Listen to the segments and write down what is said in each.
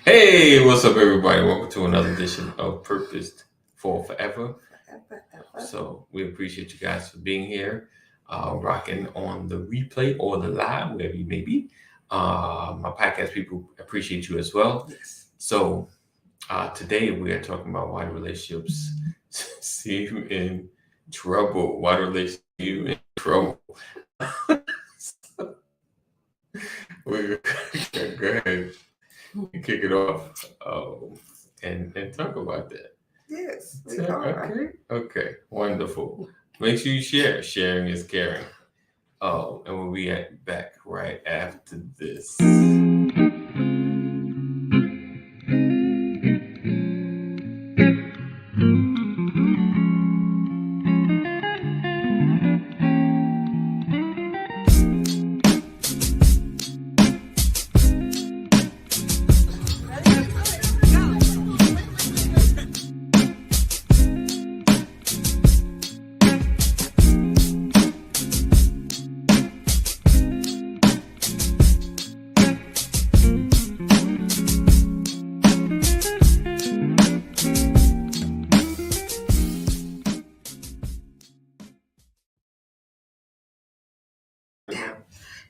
Hey, what's up, everybody? Welcome to another edition of Purposed for Forever. Forever. So, we appreciate you guys for being here, rocking on the replay or the live, wherever you may be. My podcast people appreciate you as well. Yes. So, today we are talking about why relationships see you in trouble. Why relationships see you in trouble. we go ahead and kick it off and talk about that. Yes, we are. Okay, wonderful. Make sure you share. Sharing is caring. Oh, and we'll be back right after this.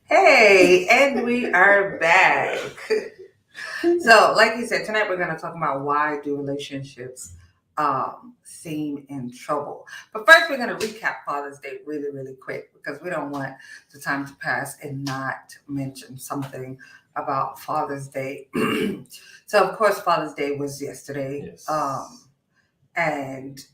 Hey, and we are back. So, like you said, tonight we're going to talk about why do relationships seem in trouble. But first, we're going to recap Father's Day really, really quick because we don't want the time to pass and not mention something about Father's Day. So, of course, Father's Day was yesterday. Yes. And,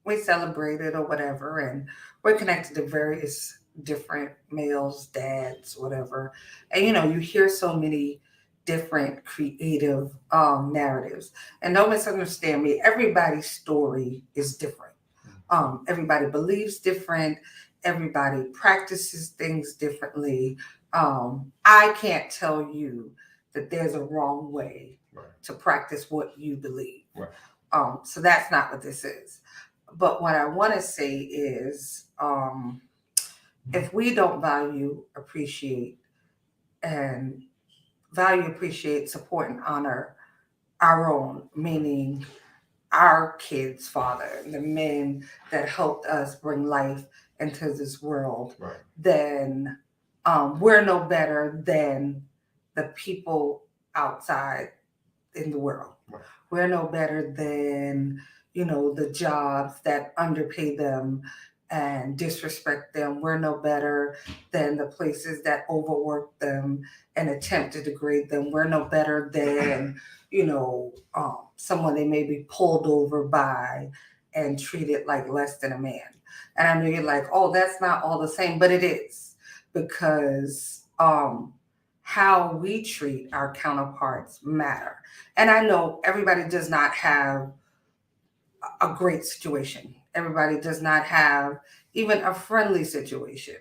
we celebrated or whatever, and we're connected to various different males, dads, whatever. And, you hear so many different creative narratives. And don't misunderstand me, everybody's story is different. Everybody believes different. Everybody practices things differently. I can't tell you that there's a wrong way to practice what you believe. Right. So that's not what this is. But what I want to say is if we don't appreciate, support, and honor our own, meaning our kids' father, the men that helped us bring life into this world, Right. then we're no better than the people outside in the world. Right. We're no better than, the jobs that underpay them and disrespect them. We're no better than the places that overwork them and attempt to degrade them. We're no better than, someone they may be pulled over by and treated like less than a man. And I know you're like, oh, that's not all the same, but it is, because how we treat our counterparts matter. And I know everybody does not have a great situation. Everybody does not have even a friendly situation.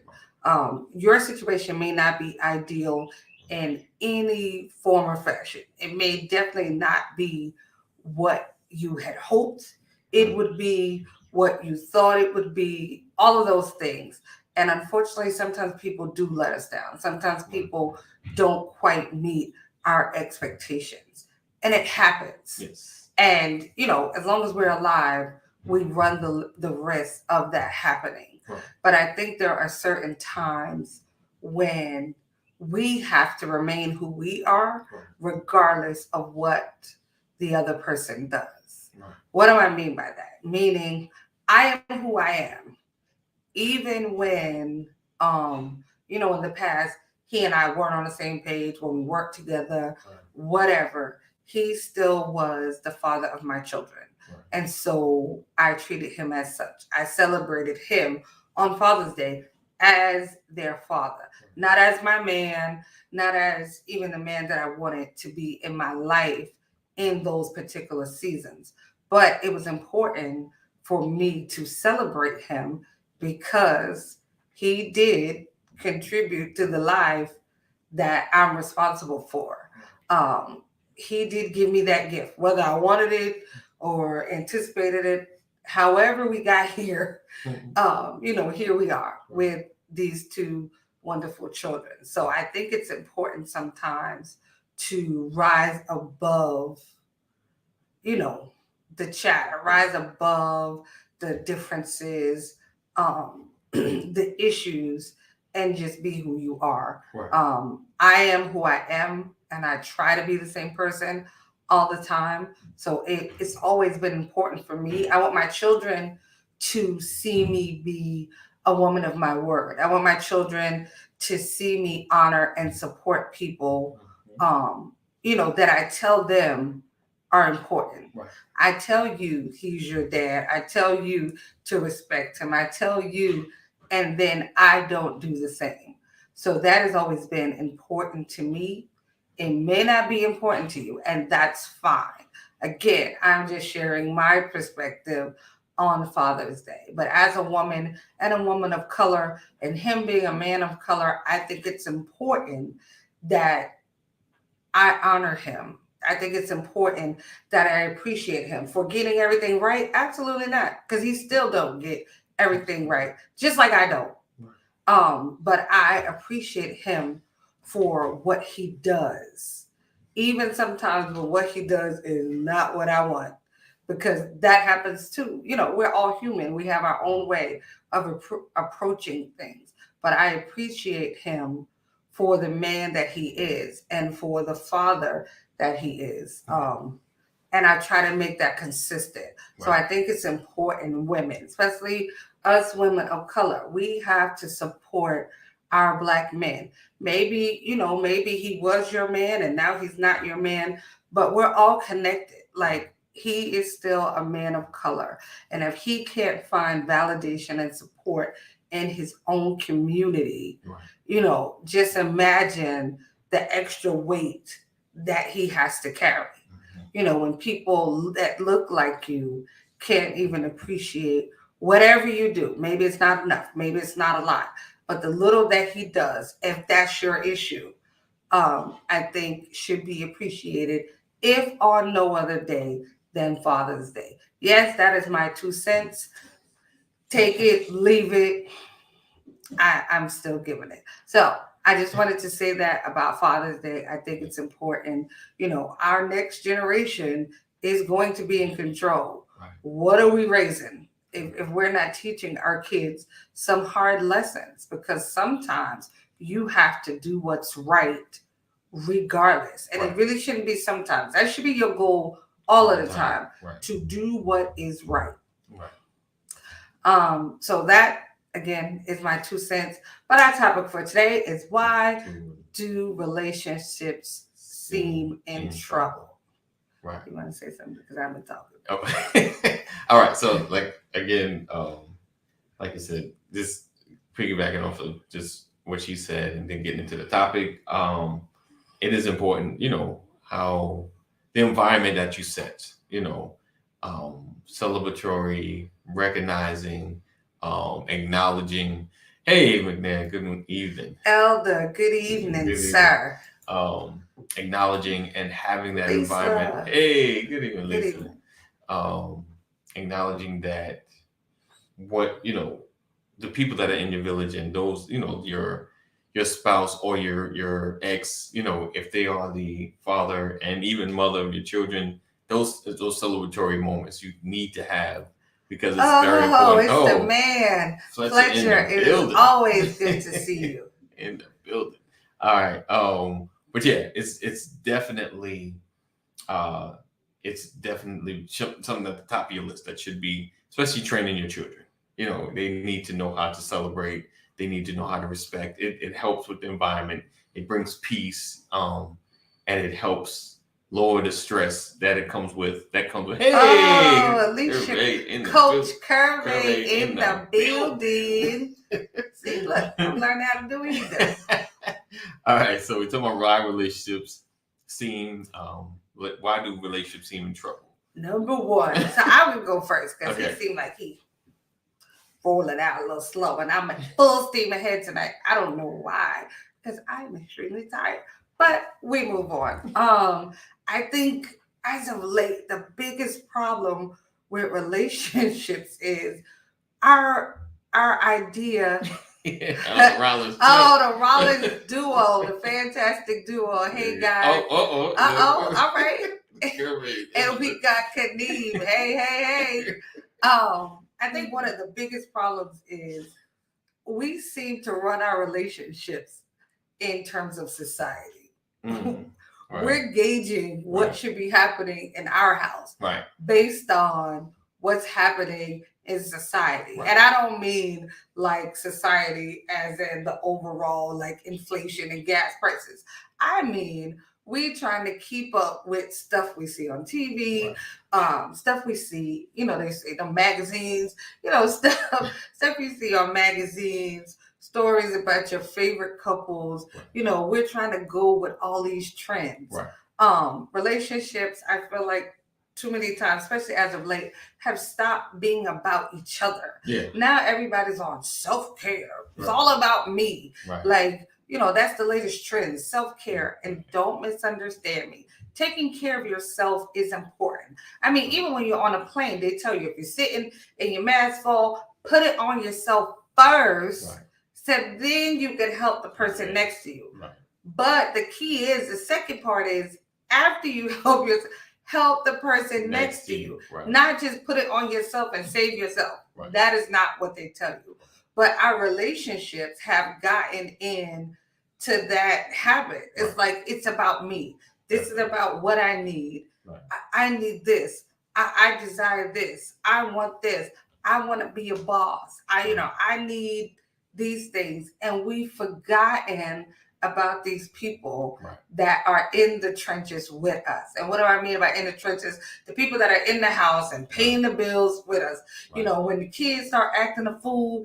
Your situation may not be ideal in any form or fashion. It may definitely not be what you had hoped it would be, what you thought it would be, all of those things. And unfortunately, sometimes people do let us down. Sometimes people don't quite meet our expectations. And it happens. Yes. And, as long as we're alive, we run the risk of that happening. Right. But I think there are certain times when we have to remain who we are, regardless of what the other person does. Right. What do I mean by that? Meaning, I am who I am. Even when, in the past, he and I weren't on the same page, when we worked together, whatever, he still was the father of my children. Right. And so I treated him as such. I celebrated him on Father's Day as their father, not as my man, not as even the man that I wanted to be in my life in those particular seasons. But it was important for me to celebrate him because he did contribute to the life that I'm responsible for. He did give me that gift, whether I wanted it or anticipated it. However we got here, here we are with these two wonderful children. So I think it's important sometimes to rise above, you know, the chatter, rise above the differences, the issues, and just be who you are. Right. I am who I am, and I try to be the same person all the time. So it's always been important for me. I want my children to see me be a woman of my word. I want my children to see me honor and support people, that I tell them are important. Right. I tell you he's your dad. I tell you to respect him. I tell you, and then I don't do the same. So that has always been important to me. It may not be important to you, and that's fine. Again, I'm just sharing my perspective on Father's Day. But as a woman and a woman of color, and him being a man of color, I think it's important that I honor him. I think it's important that I appreciate him for getting everything right. Absolutely not, because he still don't get everything right, just like I don't. But I appreciate him for what he does, even sometimes when what he does is not what I want, because that happens too. We're all human. We have our own way of approaching things, but I appreciate him for the man that he is and for the father that he is. And I try to make that consistent. So Right. I think it's important, women, especially us women of color, we have to support our Black men. Maybe he was your man and now he's not your man, but we're all connected. Like, he is still a man of color. And if he can't find validation and support in his own community, Right. just imagine the extra weight that he has to carry. When people that look like you can't even appreciate whatever you do. Maybe it's not enough, maybe it's not a lot, but the little that he does, if that's your issue, I think should be appreciated, if on no other day than Father's Day. Yes, that is my 2 cents. Take it, leave it. I'm still giving it. So I just wanted to say that about Father's Day. I think it's important. Our next generation is going to be in control. Right. What are we raising if we're not teaching our kids some hard lessons? Because sometimes you have to do what's right regardless. And Right. it really shouldn't be sometimes. That should be your goal all of the time, Right. to do what is right. Right. So that again is my 2 cents. But our topic for today is, why do relationships seem in trouble? Right. You want to say something, because I've been talking. Okay. All right. So, like, again, like I said, just piggybacking off of just what she said, and then getting into the topic. It is important, how the environment that you set, celebratory, recognizing, acknowledging. Hey, McNair, good evening. Elder, good evening, Good sir. Acknowledging and having that Lisa. environment. Hey, good evening, Good Lisa. evening. Acknowledging that what the people that are in your village, and those, your spouse or your ex, if they are the father and even mother of your children, those celebratory moments you need to have, because it's very important. It's the man. Fletcher, it is always good to see you. In the building. All right. But yeah, it's definitely uh something at the top of your list that should be, especially training your children. They need to know how to celebrate. They need to know how to respect. It helps with the environment. It brings peace, and it helps lower the stress that comes with. Hey, Alicia, Coach Curvey in the building. See, look, I'm learning how to do either. All right, so we're talking about why relationships seem. Why do relationships seem in trouble? Number one, so I would go first, because Okay. he seemed like he rolling out a little slow, and I'm full steam ahead tonight. I don't know why, because I'm extremely tired. But we move on. I think as of late, the biggest problem with relationships is our idea Rollins. Oh, the Rollins duo, the fantastic duo. Hey guys. All right. And we got Kadeem. Hey. I think one of the biggest problems is we seem to run our relationships in terms of society. Right. We're gauging what should be happening in our house based on what's happening in society. And I don't mean like society as in the overall like inflation and gas prices. I mean, we trying to keep up with stuff we see on TV, stuff we see, they say the magazines, stuff you see on magazines, stories about your favorite couples. We're trying to go with all these trends. Relationships, I feel like too many times, especially as of late, have stopped being about each other. Now everybody's on self-care. It's all about me. Like, that's the latest trend, self-care. And don't misunderstand me. Taking care of yourself is important. I mean, even when you're on a plane, they tell you if you're sitting and your mask fall, put it on yourself first. So then you can help the person next to you. But the key is, the second part is, after you help the person next to you. Not just put it on yourself and save yourself. That is not what they tell you. But our relationships have gotten in to that habit. It's like, it's about me. This is about what I need. I need this. I desire this. I want this. I want to be a boss. I need these things. And we've forgotten about these people that are in the trenches with us. And what do I mean by in the trenches? The people that are in the house and paying the bills with us. When the kids start acting a fool,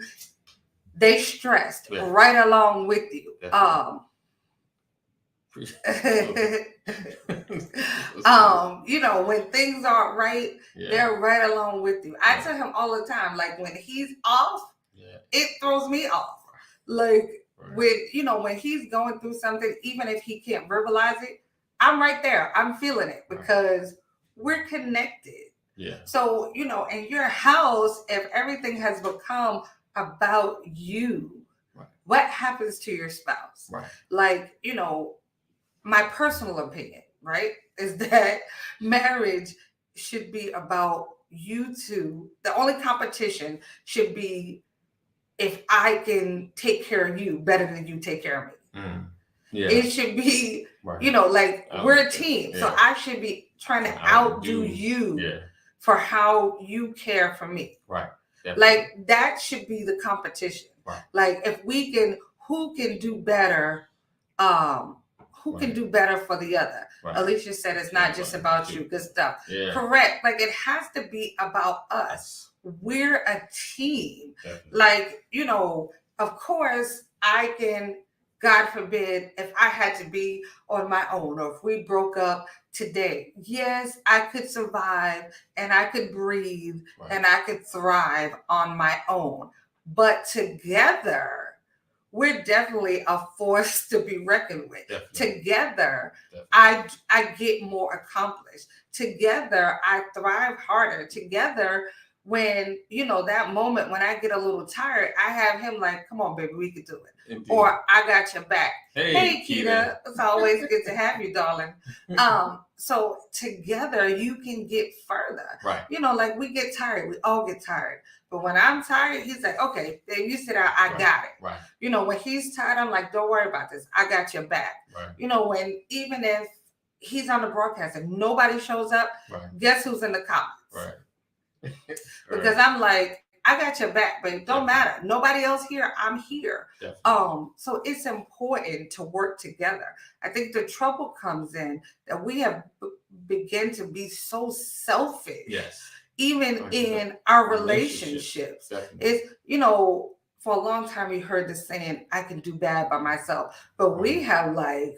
they stressed right along with you. When things aren't right, they're right along with you. I tell him all the time, like, when he's off, it throws me off. Like, when he's going through something, even if he can't verbalize it, I'm right there. I'm feeling it because we're connected. So, in your house, if everything has become about you, what happens to your spouse? Like, my personal opinion, is that marriage should be about you two. The only competition should be if I can take care of you better than you take care of me. It should be, like, we're a team. So I should be trying to outdo you for how you care for me. Like, that should be the competition. Like, if we can, who can do better, who can do better for the other. Alicia said it's not just about you. Good stuff. Correct. Like, it has to be about us. We're a team. Like, of course, I can, God forbid, if I had to be on my own, or if we broke up today, yes, I could survive and I could breathe and I could thrive on my own. But together, we're definitely a force to be reckoned with. Together, I get more accomplished. Together, I thrive harder. Together, when, that moment when I get a little tired, I have him like, come on, baby, we can do it. Indeed. Or I got your back. Hey, Keita. It's always good to have you, darling. So together, you can get further. Like, we get tired. We all get tired. But when I'm tired, he's like, okay, babe, you sit down. I got it. When he's tired, I'm like, don't worry about this. I got your back. When, even if he's on the broadcast and nobody shows up, guess who's in the comments? Because I'm like, I got your back, babe. Don't matter. Nobody else here. I'm here. So it's important to work together. I think the trouble comes in that we have begun to be so selfish. Even in our relationships. It's, for a long time we heard the saying, I can do bad by myself. But we have like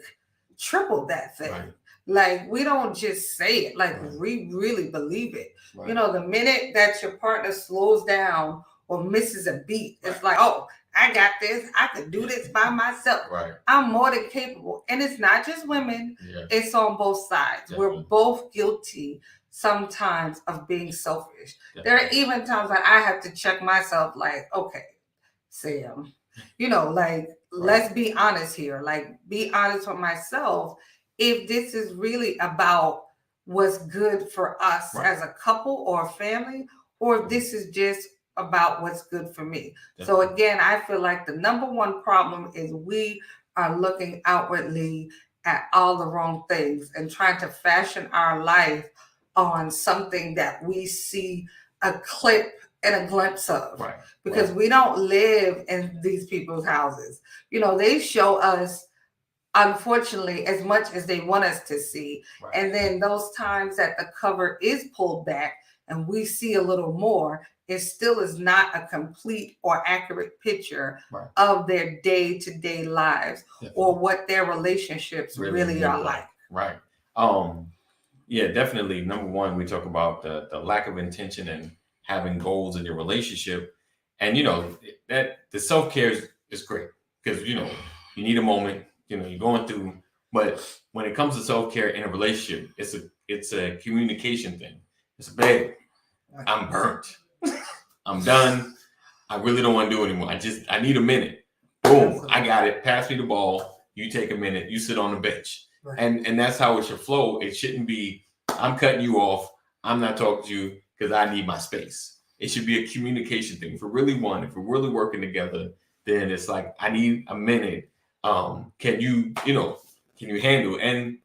tripled that thing. Like, we don't just say it, like we really believe it. The minute that your partner slows down or misses a beat, it's like, oh, I got this. I can do this by myself. I'm more than capable. And it's not just women. It's on both sides. We're both guilty sometimes of being selfish. There are even times when I have to check myself, like, okay, Sam, Like, let's be honest here. Like, be honest with myself. If this is really about what's good for us Right. as a couple or a family, or if this is just about what's good for me. So Definitely. again, I feel like the number one problem is we are looking outwardly at all the wrong things and trying to fashion our life on something that we see a clip and a glimpse of, Right. because Right. we don't live in these people's houses. They show us, unfortunately, as much as they want us to see. Right. And then those times that the cover is pulled back and we see a little more, it still is not a complete or accurate picture Right. of their day-to-day lives. Definitely. Or what their relationships really are like. Right. Yeah, definitely. Number one, we talk about the lack of intention and having goals in your relationship. And that the self-care is great because you need a moment, you're going through, but when it comes to self-care in a relationship, it's a communication thing. It's a babe, I'm burnt. I'm done. I really don't want to do it anymore. I need a minute. Boom, I got it. Pass me the ball. You take a minute. You sit on the bench. Right. And that's how it should flow. It shouldn't be, I'm cutting you off. I'm not talking to you because I need my space. It should be a communication thing. If we're really working together, then it's like, I need a minute. Can you handle? And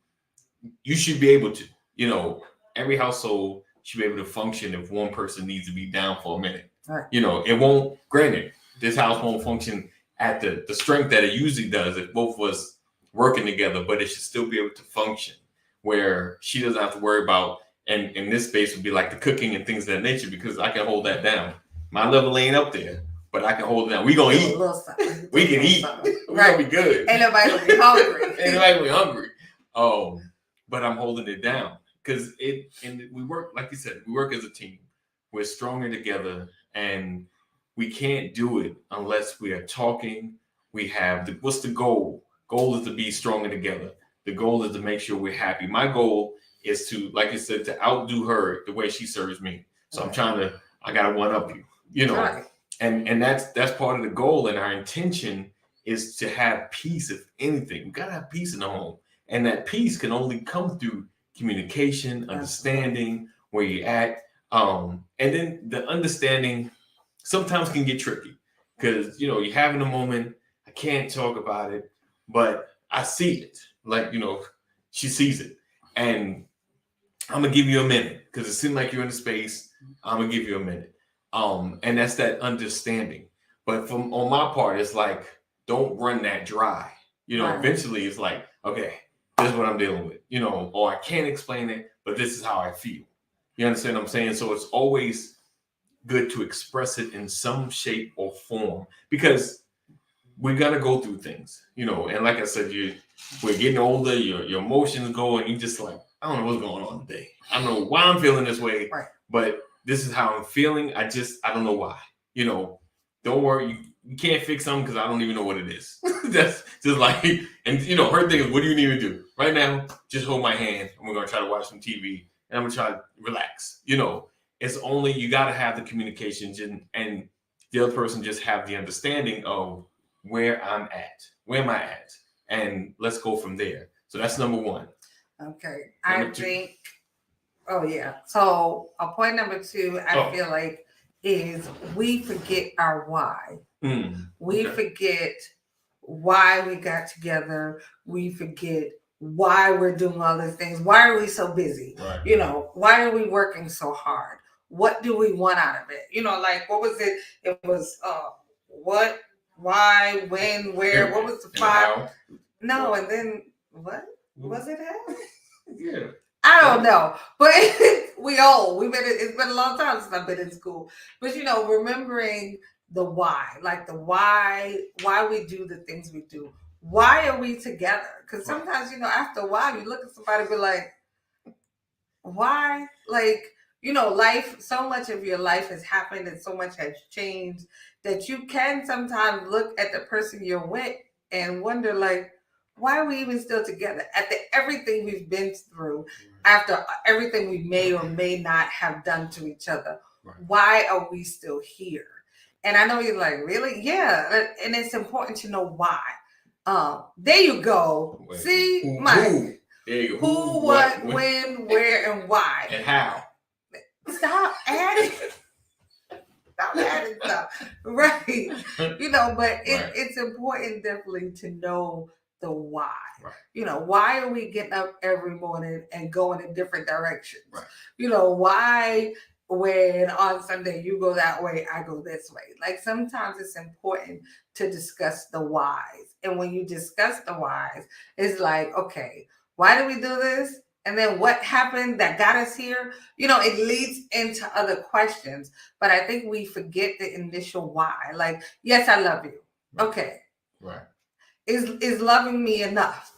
you should be able to, every household should be able to function if one person needs to be down for a minute. Right. It won't, granted, this house won't function at the strength that it usually does if both of us working together, but it should still be able to function where she doesn't have to worry about, and in this space would be like the cooking and things of that nature, because I can hold that down. My level ain't up there, but I can hold it down. We gonna eat. We can eat. We gonna be good. Ain't nobody gonna be hungry. Ain't nobody gonna be hungry. But I'm holding it down because we work, like you said, we work as a team. We're stronger together, and we can't do it unless we are talking. We have what's the goal? Goal is to be stronger together. The goal is to make sure we're happy. My goal is to, like you said, to outdo her the way she serves me. So I gotta one up you, right. And that's part of the goal, and our intention is to have peace. If anything, we gotta have peace in the home. And that peace can only come through communication, understanding where you're at. And then the understanding sometimes can get tricky because, you're having a moment. I can't talk about it, but I see it. Like, she sees it. And I'm going to give you a minute because it seems like you're in the space. I'm going to give you a minute. And that's that understanding. But on my part, it's like, don't run that dry. Right. Eventually it's like, okay, this is what I'm dealing with, or I can't explain it, but this is how I feel. You understand what I'm saying? So it's always good to express it in some shape or form because we got to go through things, and like I said, we're getting older, your emotions go, and you just like, I don't know what's going on today. I don't know why I'm feeling this way, right. But this is how I'm feeling. I don't know why, don't worry. You can't fix something because I don't even know what it is. That's just like, and her thing is, what do you need to do right now? Just hold my hand, and we're gonna try to watch some TV, and I'm gonna try to relax. It's only you got to have the communications, and the other person just have the understanding of where I'm at, where am I at, and let's go from there. So that's number one. Okay, I think. Oh yeah. So point number two, I feel like, is we forget our why. We forget why we got together. We forget why we're doing all these things. Why are we so busy? Right. Why are we working so hard? What do we want out of it? Like, what was it? It was what, why, when, where, what was the five? No, and then what was it at? Yeah. I don't know, but it's been a long time since I've been in school. But remembering the why, like the why we do the things we do. Why are we together? Because sometimes, after a while, you look at somebody and be like, why? Like, life, so much of your life has happened and so much has changed that you can sometimes look at the person you're with and wonder, like, why are we even still together after everything we've been through, after everything we may or may not have done to each other? Right. Why are we still here? And I know you're like, really? Yeah. And it's important to know why. There you go. Wait, See, who? Mike. There you go. Who, what, when, where, and why. and how. Stop adding. Stop adding stuff. Right. But Right. it's important definitely to know the why. Right. Why are we getting up every morning and going in different directions? Right. Why when on Sunday you go that way, I go this way. Like sometimes it's important to discuss the whys. And when you discuss the whys, it's like, okay, why do we do this? And then what happened that got us here? It leads into other questions. But I think we forget the initial why. Like, yes, I love you. Right. Okay. Right. Is loving me enough?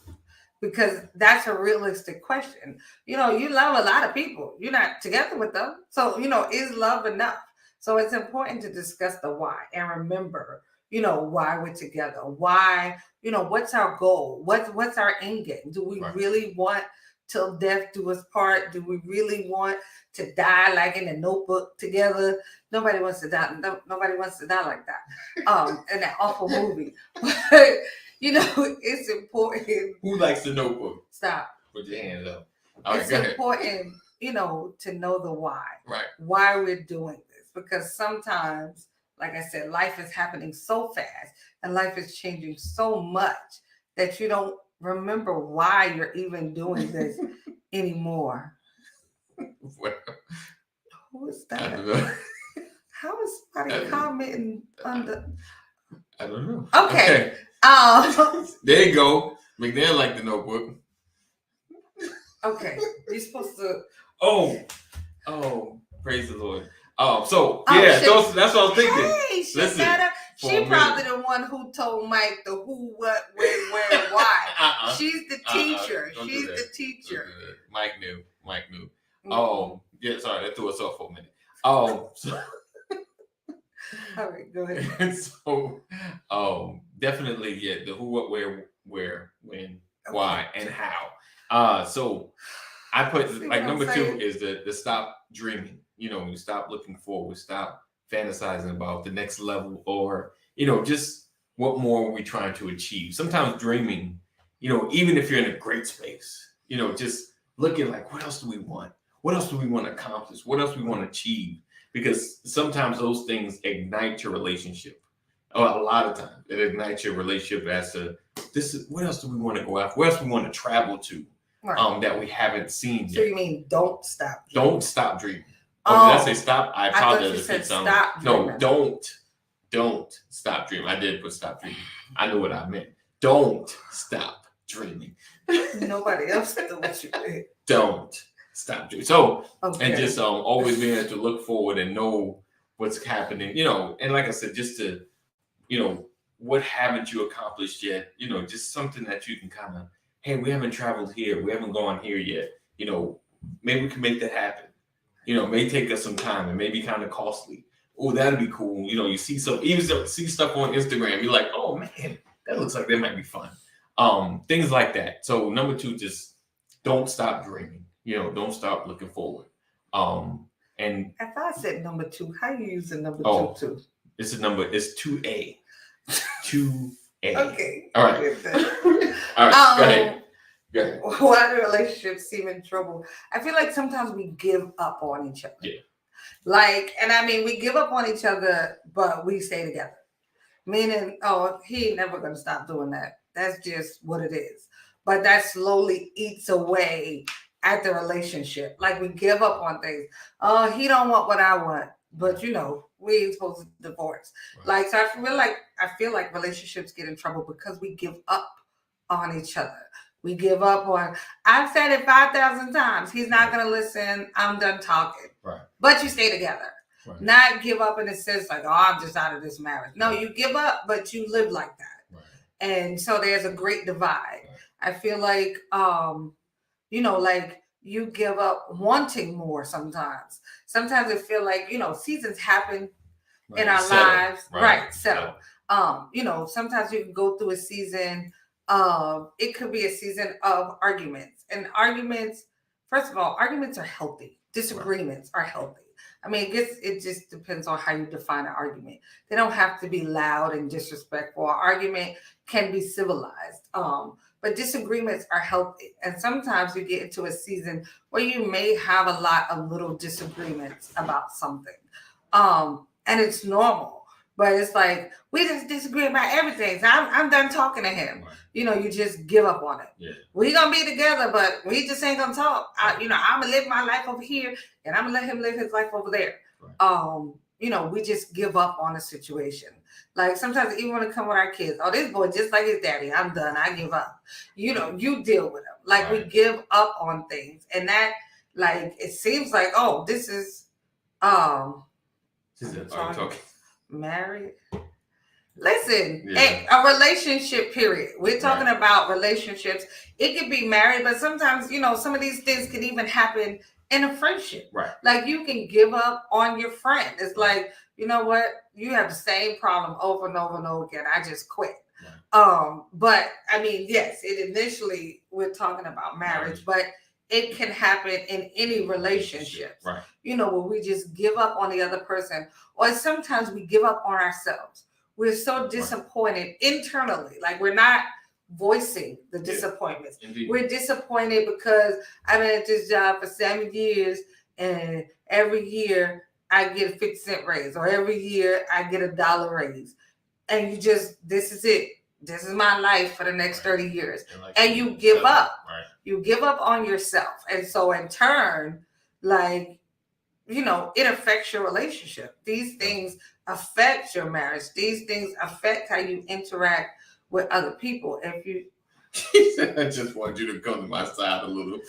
Because that's a realistic question. You love a lot of people. You're not together with them. So, is love enough? So it's important to discuss the why and remember, why we're together. Why, what's our goal? What's our end game? Do we really want till death do us part? Do we really want to die like in a Notebook together? Nobody wants to die. Nobody wants to die like that. In that awful movie. But it's important. Who likes the Notebook? Stop. Put your hands up. All right, it's important, to know the why. Right. Why we're doing this. Because sometimes, like I said, life is happening so fast and life is changing so much that you don't remember why you're even doing this anymore. Well, who is that? I don't know. How is somebody commenting on the... I don't know. Okay. There you go. McNair liked the Notebook. Okay. You're supposed to... Oh, praise the Lord. So that's what I was thinking. Hey, she probably the one who told Mike the who, what, when, where, why. She's the teacher. She's the teacher. Mike knew. Mm-hmm. Oh, yeah, sorry, that threw us off for a minute. So all right, go ahead. So definitely, yeah, the who, what, where, when, why, and how. So I put like number 2 is the stop dreaming. You stop looking forward, stop fantasizing about the next level, or just what more are we trying to achieve. Sometimes dreaming, even if you're in a great space, just looking like, what else do we want? What else do we want to accomplish? What else do we want to achieve? Because sometimes those things ignite your relationship. Or a lot of times it ignites your relationship as to what else do we want to go after? Where else do we want to travel to? Right. That we haven't seen yet. So you mean don't stop dreaming? Don't stop dreaming. Oh, did I say stop? I apologize if it's stop dreaming. No, don't stop dreaming. I did put stop dreaming. I know what I meant. Don't stop dreaming. Nobody else knew what you meant. Don't stop dreaming. So and just always being able to look forward and know what's happening. And like I said, just to what haven't you accomplished yet? Just something that you can kind of, hey, we haven't traveled here, we haven't gone here yet. Maybe we can make that happen. It may take us some time and maybe kind of costly. Oh, that'd be cool. You see see stuff on Instagram, you're like, oh man, that looks like that might be fun. Things like that. So number 2, just don't stop dreaming. Don't stop looking forward. And if I said number 2, how you using number 2? It's 2A. 2A. Okay. All right. All right. Go ahead. Why do relationships seem in trouble? I feel like sometimes we give up on each other. Yeah. We give up on each other, but we stay together. Meaning, he ain't never gonna stop doing that. That's just what it is. But that slowly eats away at the relationship. Like we give up on things. Oh, he don't want what I want, but we ain't supposed to divorce. Right. So I feel like relationships get in trouble because we give up on each other. We give up on, I've said it 5,000 times. He's not going to listen. I'm done talking. Right. But you stay together. Right. Not give up in a sense like, I'm just out of this marriage. No, you give up, but you live like that. Right. And so there's a great divide. Right. I feel like, like you give up wanting more sometimes. Sometimes it feel like, seasons happen in our lives. Right. So, sometimes you can go through a season. It could be a season of arguments. And arguments, first of all, arguments are healthy. Disagreements are healthy. I mean, it just depends on how you define an argument. They don't have to be loud and disrespectful. An argument can be civilized. But disagreements are healthy. And sometimes you get into a season where you may have a lot of little disagreements about something. And it's normal. But it's like we just disagree about everything. So I'm done talking to him. Right. You just give up on it. Yeah. We gonna be together, but we just ain't gonna talk. I'm gonna live my life over here, and I'm gonna let him live his life over there. Right. We just give up on a situation. Like sometimes even when it come with our kids, oh, this boy just like his daddy. I'm done. I give up. You deal with him. Like Right. we give up on things, and that like it seems like this is Are you talking? Married. Listen, Yeah. a relationship period. We're talking about relationships. It could be married, but sometimes, some of these things can even happen in a friendship. Right. Like you can give up on your friend. It's like, you know what? You have the same problem over and over and over again. I just quit. Right. But I mean, yes, initially we're talking about marriage, but it can happen in any relationship. Right. Where we just give up on the other person, or sometimes we give up on ourselves. We're so disappointed internally, like we're not voicing the disappointments. Indeed. We're disappointed because I've been at this job for 7 years, and every year I get a 50-cent raise, or every year I get $1 raise, and this is it. This is my life for the next 30 years. And you give up. Right. You give up on yourself. And so in turn, like, it affects your relationship. These things affect your marriage. These things affect how you interact with other people. If you I just want you to come to my side a little.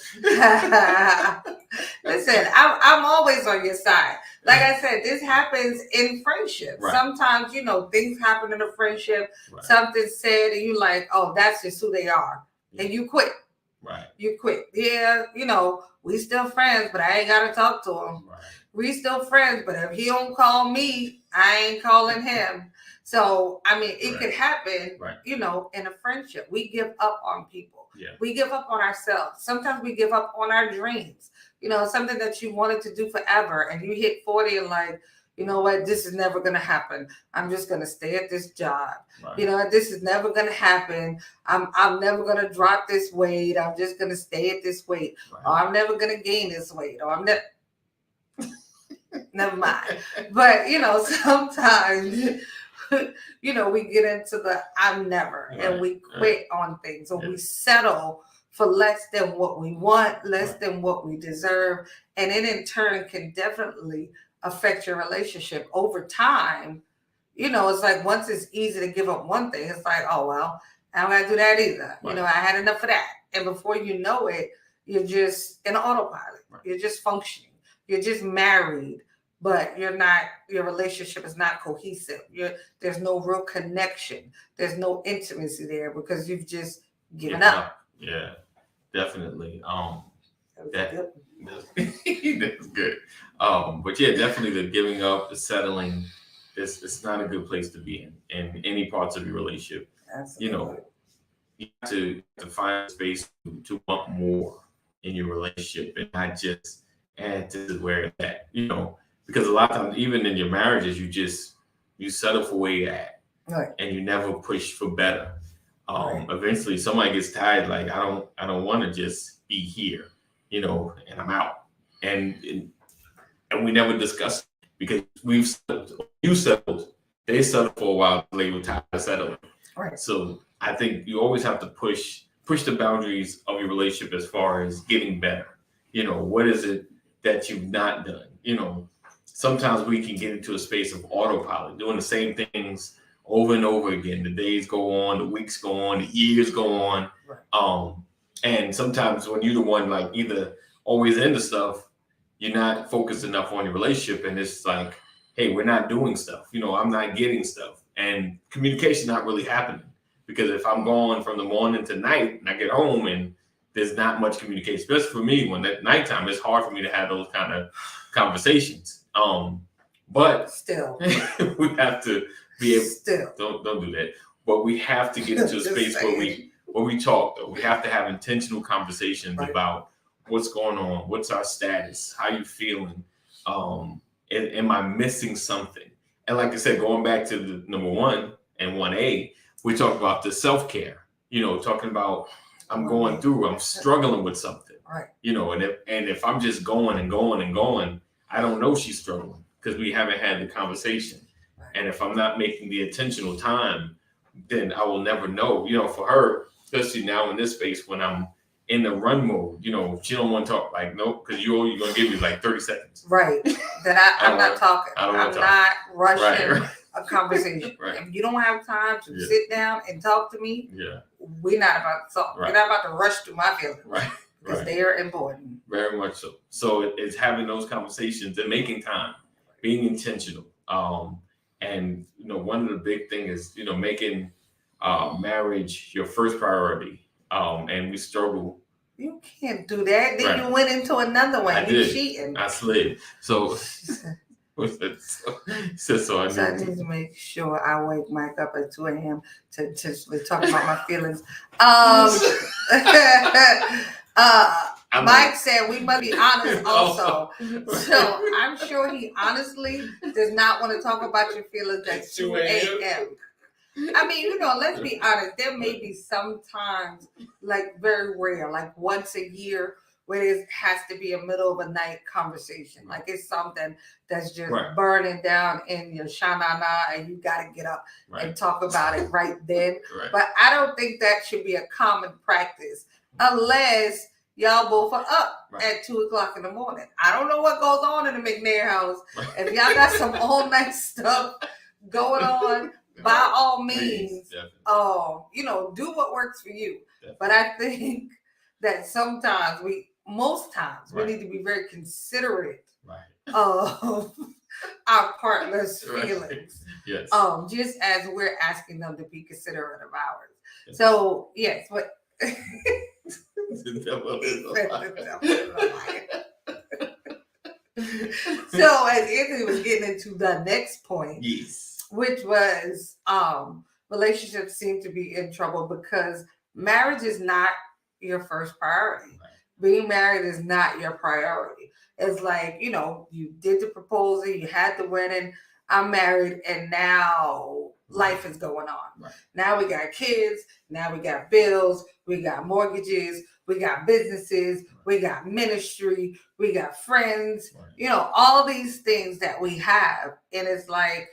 Listen, I'm always on your side. Like I said, this happens in friendship. Right. Sometimes, things happen in a friendship. Right. Something said, and you like, oh, that's just who they are. Yeah. And you quit. Right. You quit. Yeah, we still friends, but I ain't got to talk to him. Right. We still friends, but if he don't call me, I ain't calling him. So, I mean, it could happen, in a friendship. We give up on people. Yeah. We give up on ourselves. Sometimes we give up on our dreams. Something that you wanted to do forever, and you hit 40 and like, you know what, this is never going to happen. I'm just going to stay at this job. Right. This is never going to happen. I'm never going to drop this weight. I'm just going to stay at this weight. Right. Or I'm never going to gain this weight. Or I'm never... Never mind. But, sometimes... we get into the I'm never, and we quit on things, or we settle for less than what we want, less than what we deserve. And it in turn can definitely affect your relationship over time. It's like once it's easy to give up one thing, it's like, oh, well, I don't got to do that either. Right. I had enough of that. And before you know it, you're just in autopilot. Right. You're just functioning. You're just married. But your relationship is not cohesive. There's no real connection. There's no intimacy there because you've just given up. Yeah, definitely. That's good. But yeah, definitely the giving up, the settling, it's not a good place to be in any parts of your relationship. Absolutely. You have to find space to want more in your relationship and not just add to where it's at, because a lot of times, even in your marriages, you settle for where you're at, right, and you never push for better. Right. Eventually, somebody gets tired. Like I don't want to just be here, and I'm out, and we never discuss it because we've settled. You settled. They settled for a while. They were tired of settling. Right. So I think you always have to push the boundaries of your relationship as far as getting better. What is it that you've not done? Sometimes we can get into a space of autopilot, doing the same things over and over again. The days go on, the weeks go on, the years go on. Right. And sometimes when you're the one like either always into stuff, you're not focused enough on your relationship. And it's like, hey, we're not doing stuff. I'm not getting stuff. And communication not really happening. Because if I'm going from the morning to night and I get home and there's not much communication, especially for me when at nighttime, it's hard for me to have those kind of conversations. But still, we have to be able. Still, don't do that. But we have to get into a space where we talk. Though we have to have intentional conversations about what's going on, what's our status, how you feeling, am I missing something? And like I said, going back to the number one and 1A, we talk about the self-care, talking about I'm going through, I'm struggling with something, Right. And if I'm just going and going and going, I don't know she's struggling because we haven't had the conversation. Right. And if I'm not making the intentional time, then I will never know. For her, especially now in this space when I'm in the run mode, she don't want to talk. Like, nope, because you're gonna give me like 30 seconds. Right. That I'm not talking. I'm not rushing right. a conversation. Right. If you don't have time to sit down and talk to me, we're not about to talk. We're not about to rush through my feelings. Right. Because they are important. Very much so. So it's having those conversations and making time, being intentional. And one of the big things is making marriage your first priority. And we struggle. You can't do that. Then you went into another one. You cheating. I slid. So I need to make sure I wake Mike up at 2 a.m. to talk about my feelings. Mike said we must be honest also. So I'm sure he honestly does not want to talk about your feelings at 2 a.m. I mean, let's be honest. There may be sometimes, like very rare, like once a year, where it has to be a middle of a night conversation. Like it's something that's just burning down in your shanana and you got to get up and talk about it right then. But I don't think that should be a common practice unless y'all both are up at 2 o'clock in the morning. I don't know what goes on in the McNair house. If y'all got some all night stuff going on, by all means, do what works for you. Definitely. But I think that most times, we need to be very considerate of our partner's feelings. Yes. Just as we're asking them to be considerate of ours. Yes. So, yes, what... So as Anthony was getting into the next point, which was relationships seem to be in trouble because marriage is not your first priority. Being married is not your priority. It's like, you did the proposal, you had the wedding, I'm married, and now life is going on. Now we got kids, now we got bills, we got mortgages, we got businesses, we got ministry, we got friends, all these things that we have. And it's like,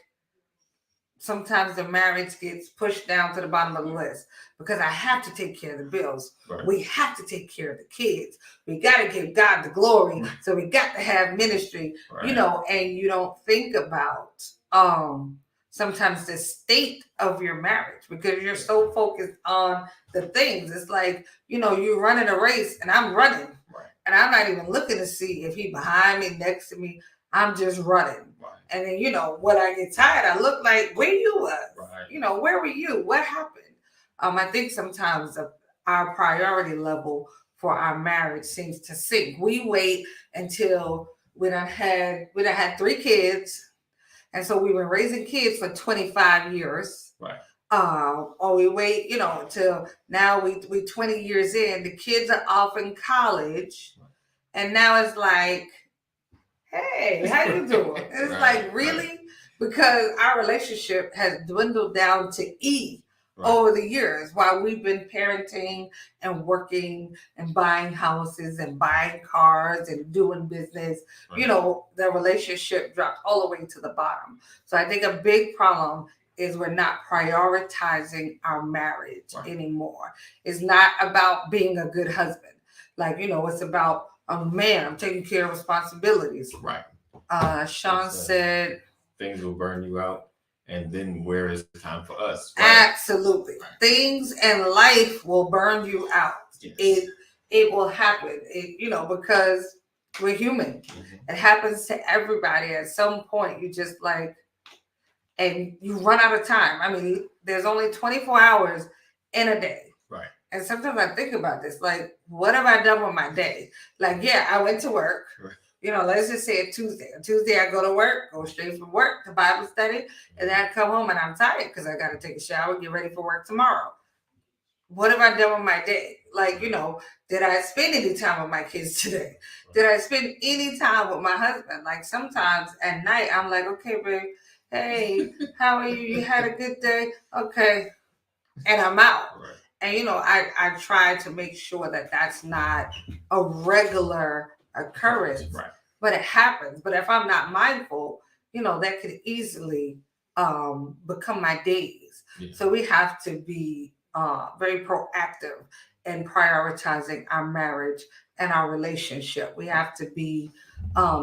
sometimes the marriage gets pushed down to the bottom of the list because I have to take care of the bills. We have to take care of the kids. We got to give God the glory. So we got to have ministry, and you don't think about sometimes the state of your marriage because you're so focused on the things. It's like, you're running a race and I'm running and I'm not even looking to see if he's behind me, next to me. I'm just running. And then, when I get tired, I look like, where you was? Where were you? What happened? I think sometimes our priority level for our marriage seems to sink. We wait until we done had 3 kids. And so we've been raising kids for 25 years. Or we wait, until now we 20 years in, the kids are off in college. And now it's like, hey, how you doing? It's like, really? Because our relationship has dwindled down to E over the years while we've been parenting and working and buying houses and buying cars and doing business. The relationship dropped all the way to the bottom. So I think a big problem is we're not prioritizing our marriage anymore. It's not about being a good husband. Like, it's about, man, I'm taking care of responsibilities. Sean said, things will burn you out. And then where is the time for us? Absolutely. Things and life will burn you out. Yes. It will happen, because we're human. It happens to everybody at some point. You just and you run out of time. I mean, there's only 24 hours in a day. And sometimes I think about this, like, what have I done with my day? Like, I went to work. Let's just say it's Tuesday. On Tuesday, I go to work, go straight from work to Bible study, and then I come home and I'm tired because I got to take a shower, get ready for work tomorrow. What have I done with my day? Like, did I spend any time with my kids today? Did I spend any time with my husband? Like sometimes at night, I'm like, okay, babe, hey, how are you? You had a good day? Okay. And I'm out. Right. And, I try to make sure that that's not a regular occurrence, Right. but it happens. But if I'm not mindful, that could easily become my days. Yeah. So we have to be very proactive in prioritizing our marriage and our relationship. We have to be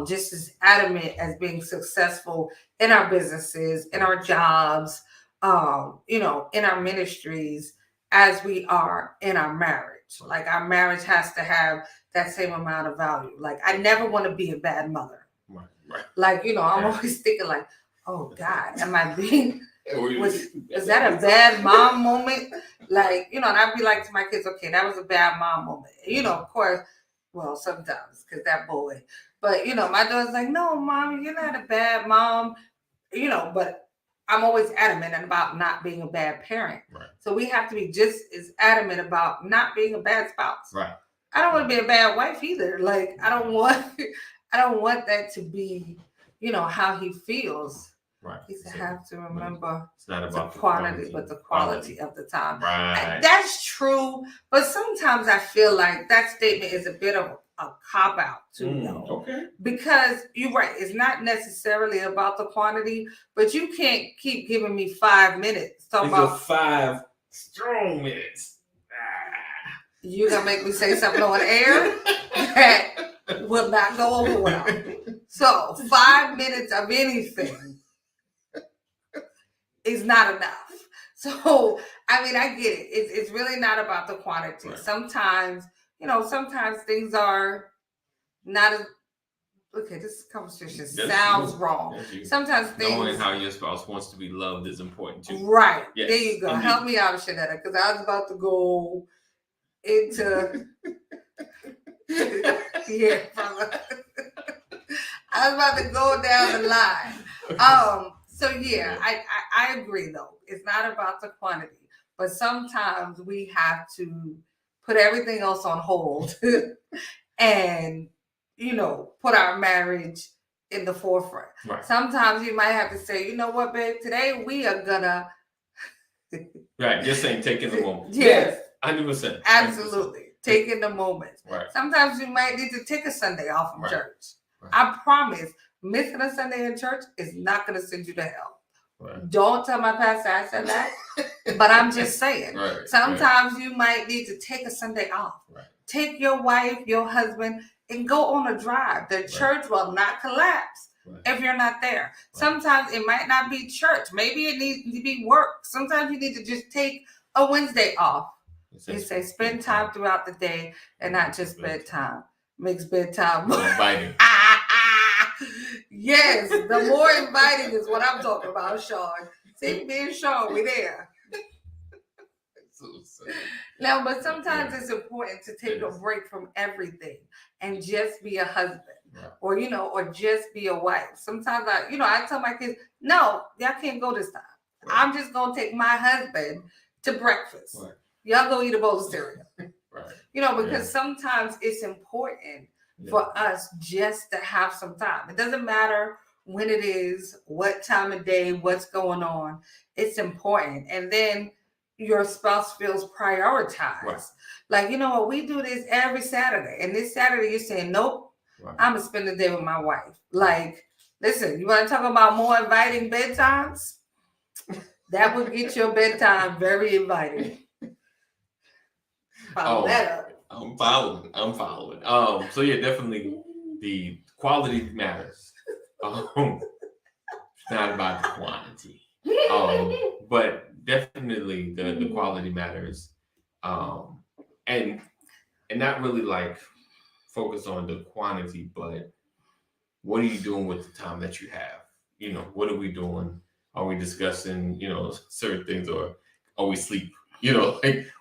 just as adamant as being successful in our businesses, in our jobs, in our ministries as we are in our marriage. Like our marriage has to have that same amount of value. Like I never want to be a bad mother. Right. Right. Like, I'm always thinking like, oh God, am I being was that a That's bad mom moment? Like, and I'd be like to my kids, okay, that was a bad mom moment. Of course, well, sometimes because that boy. But my daughter's like, no, mom, you're not a bad mom. But I'm always adamant about not being a bad parent. Right. So we have to be just as adamant about not being a bad spouse. Right. I don't want to be a bad wife either. Like I don't want that to be, how he feels. Right. He said, have to remember it's not about the quantity, but the quality of the time. Right. That's true. But sometimes I feel like that statement is a bit of a cop out too, though. Okay. Because you're right, it's not necessarily about the quantity, but you can't keep giving me 5 minutes. Talking about 5 strong minutes. You're gonna make me say something on air that will not go over well. So 5 minutes of anything is not enough. So I mean, I get it. It's really not about the quantity. Right. Sometimes things are not as okay. This conversation sounds wrong. Sometimes things knowing how your spouse wants to be loved is important too. Right. Yes, there you go. indeed. Help me out, Shanetta, because I was about to go into yeah, brother. I was about to go down the line. So yeah, I agree though. It's not about the quantity, but sometimes we have to put everything else on hold and put our marriage in the forefront. Right. Sometimes you might have to say, you know what, babe, today we are gonna right, just saying taking the moment. Yes. 100%. Absolutely. Taking the moment. Right. Sometimes you might need to take a Sunday off from church. Right. I promise, missing a Sunday in church is not going to send you to hell. Right. Don't tell my pastor I said that, but I'm just saying. Right. Sometimes you might need to take a Sunday off. Right. Take your wife, your husband, and go on a drive. The church will not collapse if you're not there. Right. Sometimes it might not be church. Maybe it needs to be work. Sometimes you need to just take a Wednesday off. They say spend time throughout the day and not just bedtime. Makes bedtime more inviting. Yes, the more inviting is what I'm talking about, Sean. See, me and Sean, we there. No, but sometimes it's important to take a break from everything and just be a husband. Right. Or just be a wife. Sometimes I tell my kids, no, y'all can't go this time. Right. I'm just gonna take my husband to breakfast. Right. Y'all go eat a bowl of cereal. Right. Because sometimes it's important for us just to have some time. It doesn't matter when it is, what time of day, what's going on. It's important. And then your spouse feels prioritized. Right. Like, we do this every Saturday. And this Saturday you're saying, nope, I'm going to spend the day with my wife. Like, listen, you want to talk about more inviting bedtimes? That would get your bedtime very inviting. I'm following. So yeah, definitely the quality matters. It's not about the quantity. But definitely the quality matters. And not really like focus on the quantity, but what are you doing with the time that you have? What are we doing? Are we discussing, certain things, or are we sleep?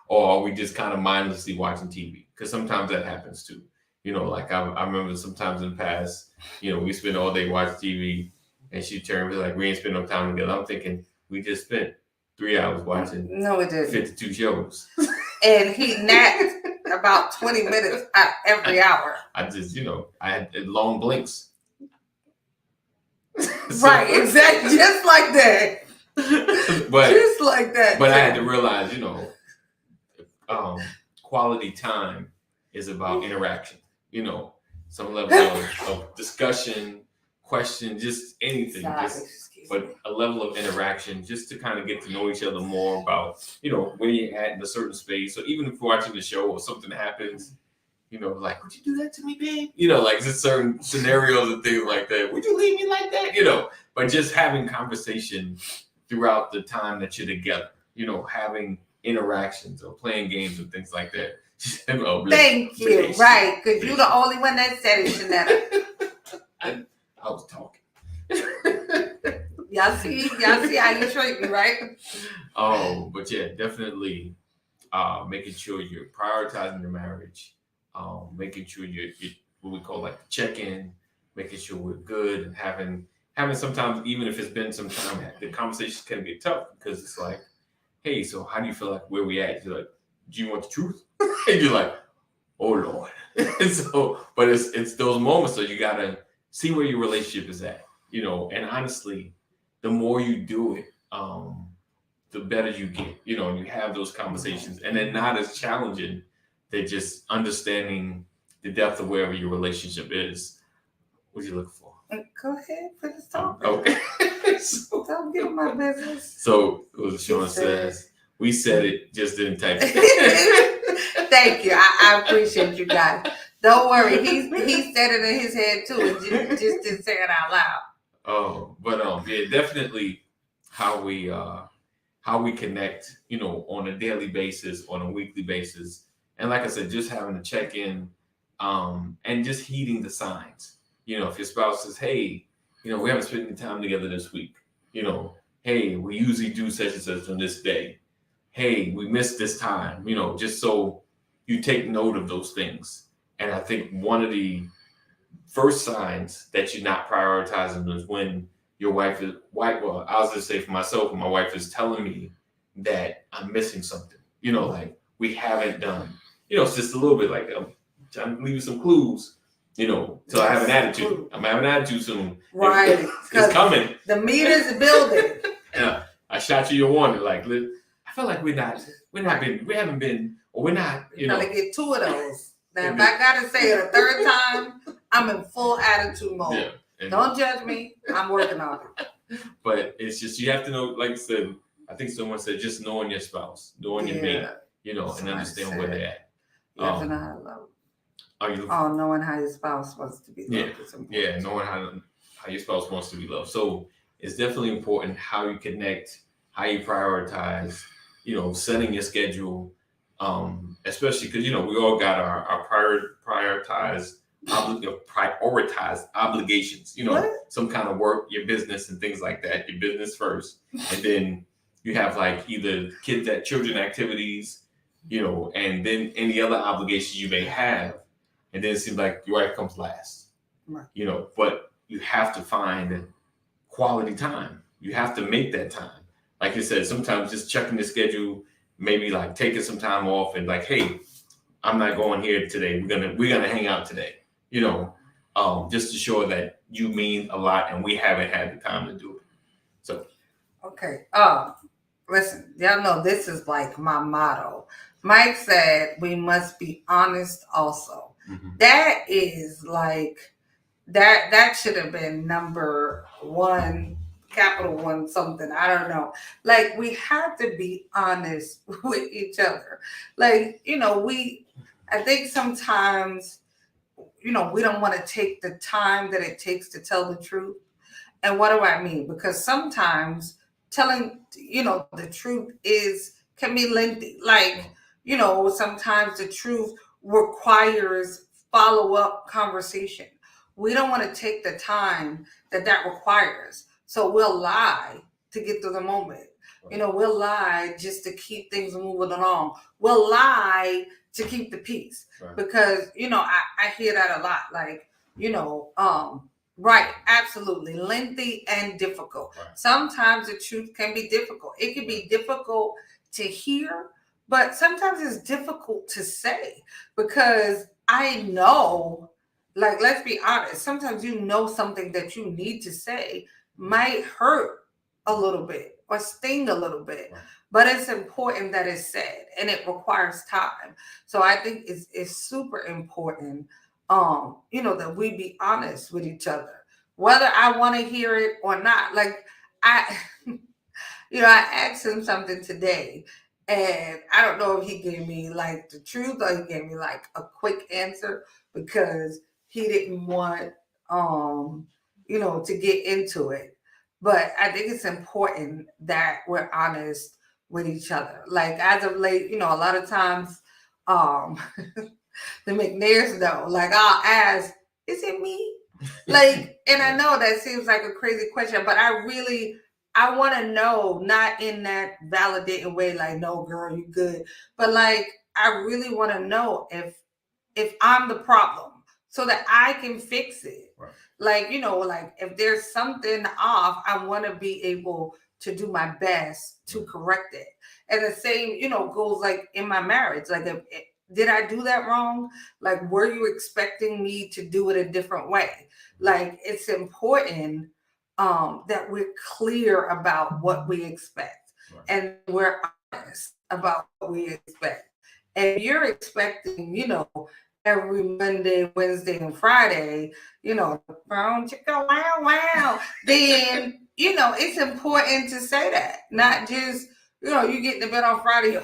Or are we just kind of mindlessly watching TV? Because sometimes that happens too. Like I remember sometimes in the past, we spend all day watching TV, and she turned me like, we ain't spend no time together. I'm thinking we just spent 3 hours watching. No, we didn't. 52 shows. and he napped about 20 minutes every hour. I just, I had long blinks. Right, exactly, just like that. But just like that. But I had to realize, quality time is about interaction. Some level of discussion, question, just anything. But a level of interaction just to kind of get to know each other more about, where you're at in a certain space. So even if we're watching the show or something happens, like, would you do that to me, babe? Like just certain scenarios and things like that. Would you leave me like that? But just having conversation throughout the time that you're together, having interactions or playing games and things like that. Thank you. Right. Because you're the only one that said it, Shanetta. I was talking. Y'all see how you treat me, right? Oh, but yeah, definitely making sure you're prioritizing your marriage, making sure you're what we call like the check-in, making sure we're good, and having sometimes, even if it's been some time, the conversations can get tough because it's like, hey, so how do you feel like where we at? You're like, do you want the truth? And you're like, oh Lord. But it's those moments that you gotta see where your relationship is at, and honestly, the more you do it, the better you get, and you have those conversations, and they're not as challenging. They're just understanding the depth of wherever your relationship is. What are you looking for? Go ahead, finish talking. Okay. Don't get in my business. So, as Sean says, we said it, just didn't type it. Thank you. I appreciate you guys. Don't worry. He said it in his head too, and just didn't say it out loud. Oh, but yeah, definitely how we connect, on a daily basis, on a weekly basis, and like I said, just having a check-in, and just heeding the signs. If your spouse says, "Hey, we haven't spent any time together this week," "Hey, we usually do such and such on this day. Hey, we missed this time." Just so you take note of those things. And I think one of the first signs that you're not prioritizing is when your wife is well, I was just say for myself, when my wife is telling me that I'm missing something, like we haven't done, it's just a little bit like I'm trying to leave you some clues, till I have an attitude. I'm having an attitude soon. Right. It's coming. The meter's building. Yeah. I shot you your warning, like I feel like we haven't been, or we're not, Gotta get two of those. Now, if I gotta say it a third time, I'm in full attitude mode. Yeah, don't judge me. I'm working on it. But it's just, you have to know, like I said, I think someone said, just knowing your spouse, knowing your mate, and understand where they're at. You have to know how to love. Knowing how your spouse wants to be loved. Yeah, knowing how your spouse wants to be loved. So it's definitely important how you connect, how you prioritize, setting your schedule, especially because, we all got our prioritized obligations, some kind of work, your business and things like that, your business first. And then you have like either children activities, and then any other obligations you may have. And then it seems like your wife comes last, right. But you have to find quality time. You have to make that time. Like you said, sometimes just checking the schedule, maybe like taking some time off and like, hey, I'm not going here today. We're gonna hang out today. Just to show that you mean a lot and we haven't had the time to do it. So, okay. Listen, y'all know this is like my motto. Mike said we must be honest also. Mm-hmm. That is like that should have been number one, capital one something. I don't know. Like, we have to be honest with each other. Like, I think sometimes, we don't want to take the time that it takes to tell the truth. And what do I mean? Because sometimes telling, the truth can be lengthy. Like, sometimes the truth requires follow-up conversation. We don't want to take the time that requires. So we'll lie to get through the moment. We'll lie just to keep things moving along. We'll lie to keep the peace. Right. Because, I hear that a lot. Like, right, absolutely. Lengthy and difficult. Right. Sometimes the truth can be difficult. It can be difficult to hear, but sometimes it's difficult to say because I know, like, let's be honest, sometimes you know something that you need to say might hurt a little bit or sting a little bit, Right. but it's important that it's said and it requires time. So I think it's super important, that we be honest with each other, whether I want to hear it or not. Like, I, I asked him something today, and I don't know if he gave me like the truth or he gave me like a quick answer because he didn't want, to get into it. But I think it's important that we're honest with each other. Like, as of late, a lot of times, um, the McNairs know. Like, I'll ask, is it me? Like, and I know that seems like a crazy question, but I want to know, not in that validating way, like, no, girl, you good, but like, I really want to know if I'm the problem so that I can fix it. Right. Like, like if there's something off, I want to be able to do my best to correct it. And the same, goes like in my marriage. Like, did I do that wrong? Like, were you expecting me to do it a different way? Like, it's important that we're clear about what we expect, right, and we're honest about what we expect. And if you're expecting, every Monday, Wednesday, and Friday, brown chicken, wow, wow, then, it's important to say that, not just, you get to bed on Friday,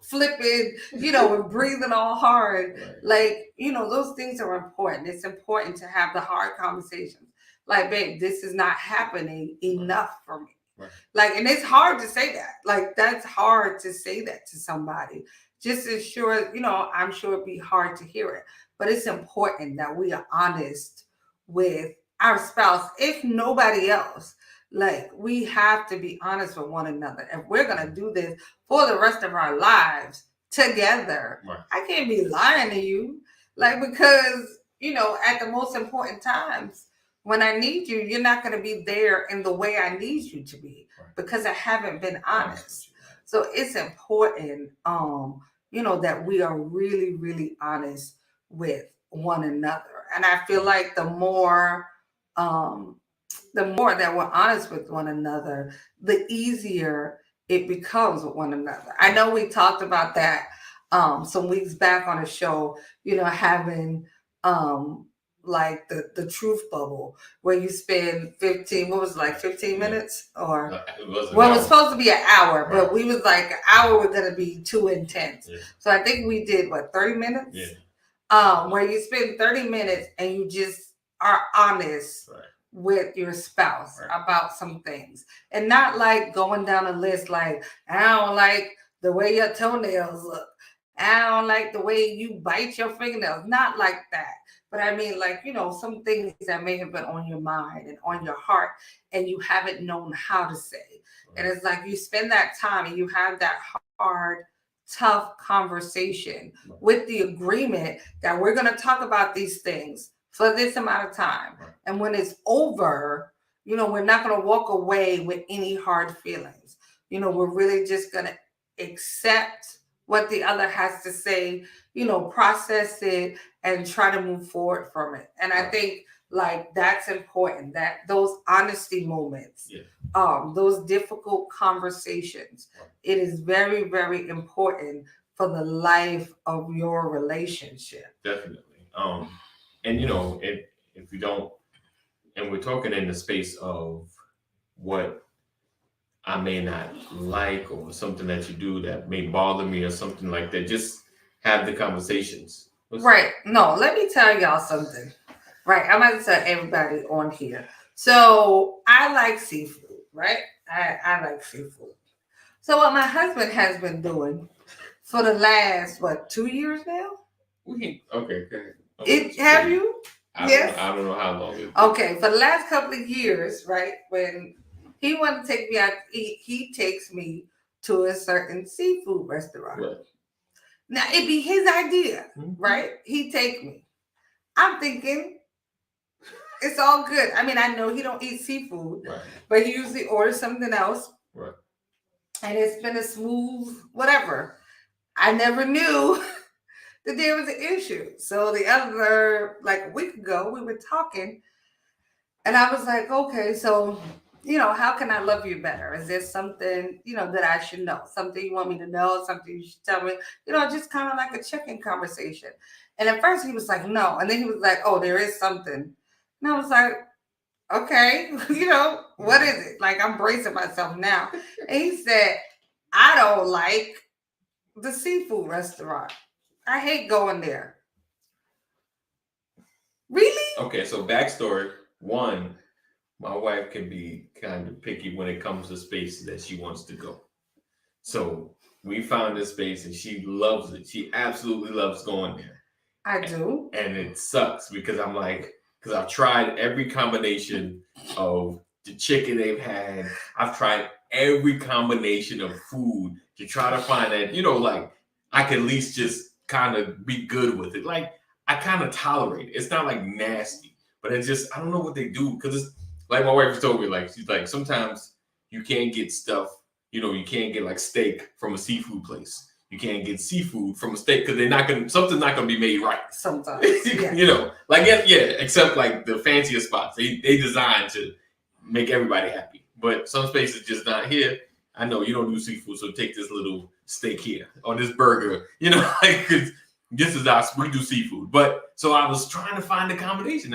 flipping, and breathing all hard. Right. Like, those things are important. It's important to have the hard conversations. Like, babe, this is not happening enough for me. Right. Like, and it's hard to say that. Like, that's hard to say that to somebody. Just as sure, I'm sure it'd be hard to hear it. But it's important that we are honest with our spouse, if nobody else. Like, we have to be honest with one another. If we're gonna do this for the rest of our lives together, right, I can't be lying to you. Like, because, at the most important times when I need you, you're not gonna be there in the way I need you to be, right, because I haven't been honest. So it's important, that we are really, really honest with one another. And I feel like um, the more that we're honest with one another, the easier it becomes with one another. I know we talked about that some weeks back on a show, having like the truth bubble where you spend 15, what was it, like 15 minutes, or it was supposed to be an hour, right, but we was like an hour was gonna be too intense. Yeah. So I think we did 30 minutes? Yeah. Where you spend 30 minutes and you just are honest, right, with your spouse, right, about some things, and not like going down a list like, I don't like the way your toenails look, I don't like the way you bite your fingernails, not like that. But I mean, like, some things that may have been on your mind and on your heart and you haven't known how to say. Right. And it's like you spend that time and you have that hard, tough conversation, right, with the agreement that we're going to talk about these things for this amount of time. Right. And when it's over, we're not going to walk away with any hard feelings. We're really just going to accept what the other has to say, process it and try to move forward from it. And right, I think like that's important, that those honesty moments, yeah, those difficult conversations, right, it is very, very important for the life of your relationship. Definitely. And if you don't, and we're talking in the space of what I may not like or something that you do that may bother me or something like that, just have the conversations. Right. No, let me tell y'all something. Right. I'm going to tell everybody on here. So I like seafood, right? I like seafood. So what my husband has been doing for the last, 2 years now? Okay, go ahead. Have you? Yes. I don't know how long it's been. Okay, for the last couple of years, right, when he wanted to take me out to eat, he takes me to a certain seafood restaurant. Right. Now, it'd be his idea, mm-hmm, right? He'd take me. I'm thinking, it's all good. I mean, I know he don't eat seafood, right, but he usually orders something else. Right. and it's been a smooth whatever. I never knew that there was an issue. So the other, like a week ago, we were talking, and I was like, okay, so, how can I love you better? Is there something, that I should know? Something you want me to know? Something you should tell me? Just kind of like a check-in conversation. And at first he was like, no. And then he was like, oh, there is something. And I was like, okay, what is it? Like, I'm bracing myself now. And he said, I don't like the seafood restaurant. I hate going there. Really? Okay, so backstory. One, my wife can be kind of picky when it comes to spaces that she wants to go. So we found this space and she loves it. She absolutely loves going there. I do. And it sucks because I'm like, because I've tried every combination of the chicken they've had. I've tried every combination of food to try to find that, like I can at least just kind of be good with it. Like I kind of tolerate it. It's not like nasty, but it's just, I don't know what they do because it's like my wife told me, like, she's like, sometimes you can't get stuff, you can't get like steak from a seafood place. You can't get seafood from a steak because something's not gonna be made right. Sometimes, yeah. Like except like the fancier spots, they designed to make everybody happy. But some spaces just not here. I know you don't do seafood, so take this little steak here or this burger. Like this is we do seafood. But so I was trying to find a combination.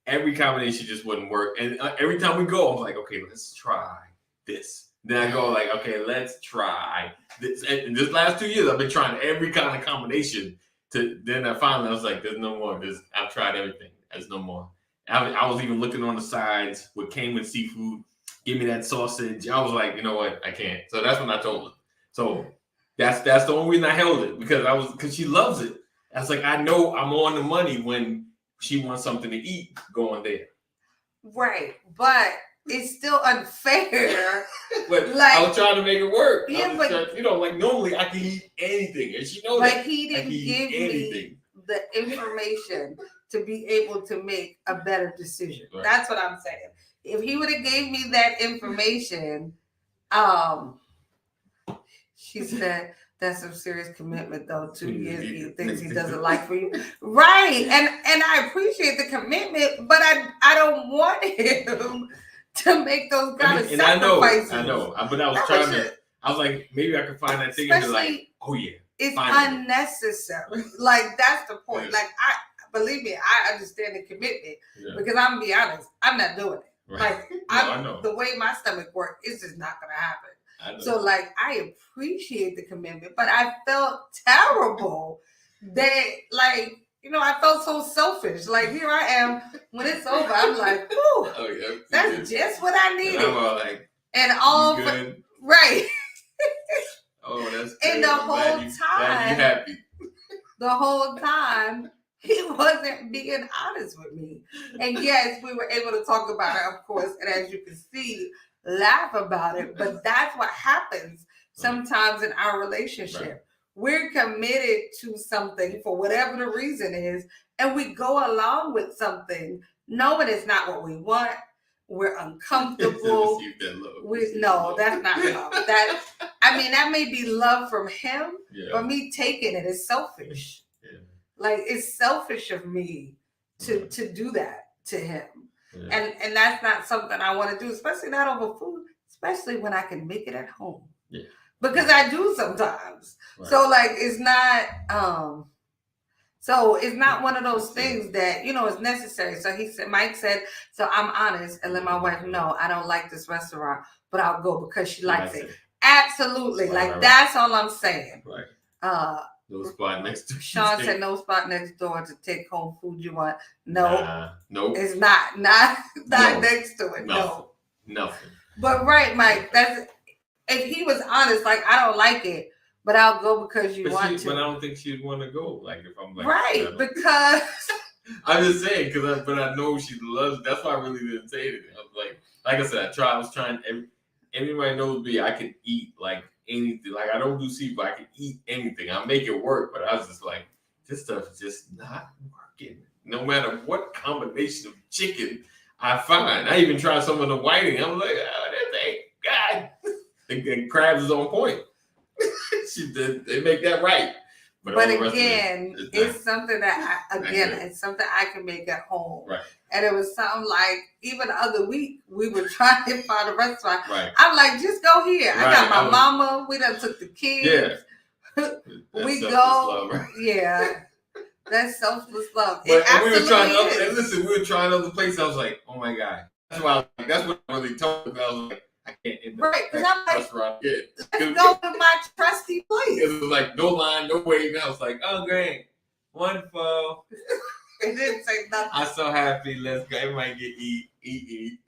Every combination just wouldn't work. And every time we go, I'm like, okay, let's try this. Then I go like, okay, let's try this. And this last 2 years, I've been trying every kind of combination. Then I was like, there's no more. I've tried everything. There's no more. I was even looking on the sides what came with seafood. Give me that sausage. I was like, you know what? I can't. So that's when I told her. So that's the only reason I held it because she loves it. I was like, I know I'm on the money when she wants something to eat going there. Right, but it's still unfair. But like, I was trying to make it work. Yeah, but like normally I can eat anything, and she knows but that. He didn't give me the information to be able to make a better decision. Right. That's what I'm saying. If he would have gave me that information, she said that's some serious commitment though. 2 years, he thinks he doesn't like for you, right? And I appreciate the commitment, but I don't want him to make those kind of sacrifices. I know. But I was like, maybe I could find that thing and be like, oh yeah. It's unnecessary. Like that's the point. Yeah. Like believe me, I understand the commitment because I'm gonna be honest, I'm not doing it. Right. Like I know. The way my stomach works, it's just not gonna happen. So like I appreciate the commitment, but I felt terrible that like I felt so selfish. Like here I am when it's over, I'm like, whew, that's just what I needed. And I'm all like, and all right. Oh, that's and the whole time, the whole time, he wasn't being honest with me. And yes, we were able to talk about it, of course, and as you can see, laugh about it. But that's what happens sometimes in our relationship. Right. We're committed to something for whatever the reason is, and we go along with something knowing it's not what we want. We're uncomfortable. No, that's not love. That may be love from him, but me taking it is selfish. Yeah. Like it's selfish of me to do that to him. Yeah. And that's not something I want to do, especially not over food, especially when I can make it at home. Yeah. Because I do sometimes. Right. So like it's not So it's not one of those things that, is necessary. So Mike said, so I'm honest and let my wife know I don't like this restaurant, but I'll go because she likes it. Absolutely. Right. That's all I'm saying. Right. No spot next door. Sean said no spot next door to take home food you want. No. Nope. It's not next to it. Nothing. But right, Mike, if he was honest, like I don't like it. But I'll go because you want to. But I don't think she'd want to go. Like if I'm like, right, because I'm just saying but I know she loves. That's why I really didn't say anything. I was like I said, I was trying. Everybody knows me. I can eat like anything. Like I don't do seafood. I can eat anything. I make it work. But I was just like, this stuff's just not working. No matter what combination of chicken I find. I even tried some of the whiting. I'm like, oh, that ain't God. the crabs is on point. They make that right. But again, it's something that it's something I can make at home. Right. And it was something like, even the other week, we were trying to find a restaurant. Right. I'm like, just go here. Right. I got my mama. We done took the kids. Yeah. We go. Love, right? Yeah. That's selfless love. But and we were trying we were trying other places. I was like, oh my God. That's what I really told me. I was like, I can't end right, because I'm like, restaurant. Let's go to my trusty place. It was like no line, no waiting. I was like, oh great, wonderful. It didn't say nothing. I'm so happy. Let's go. Everybody get eat.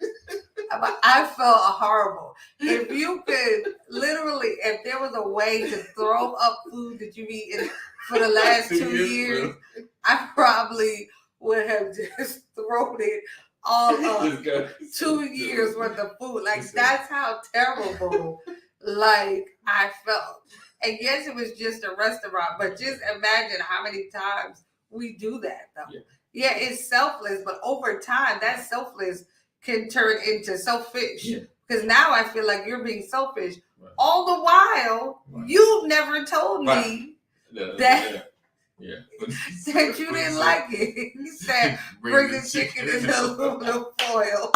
But I felt horrible. If you could literally, if there was a way to throw up food that you've eaten for the last 2 years, I probably would have just thrown it all up. 2 years worth of food. Like, that's how terrible, like, I felt. And yes, it was just a restaurant, but just imagine how many times we do that, though. Yeah, it's selfless, but over time, that selfless can turn into selfish. Because now I feel like you're being selfish. Right. All the while, you never told me that that you didn't like it. You said, bring the chicken in the aluminum foil.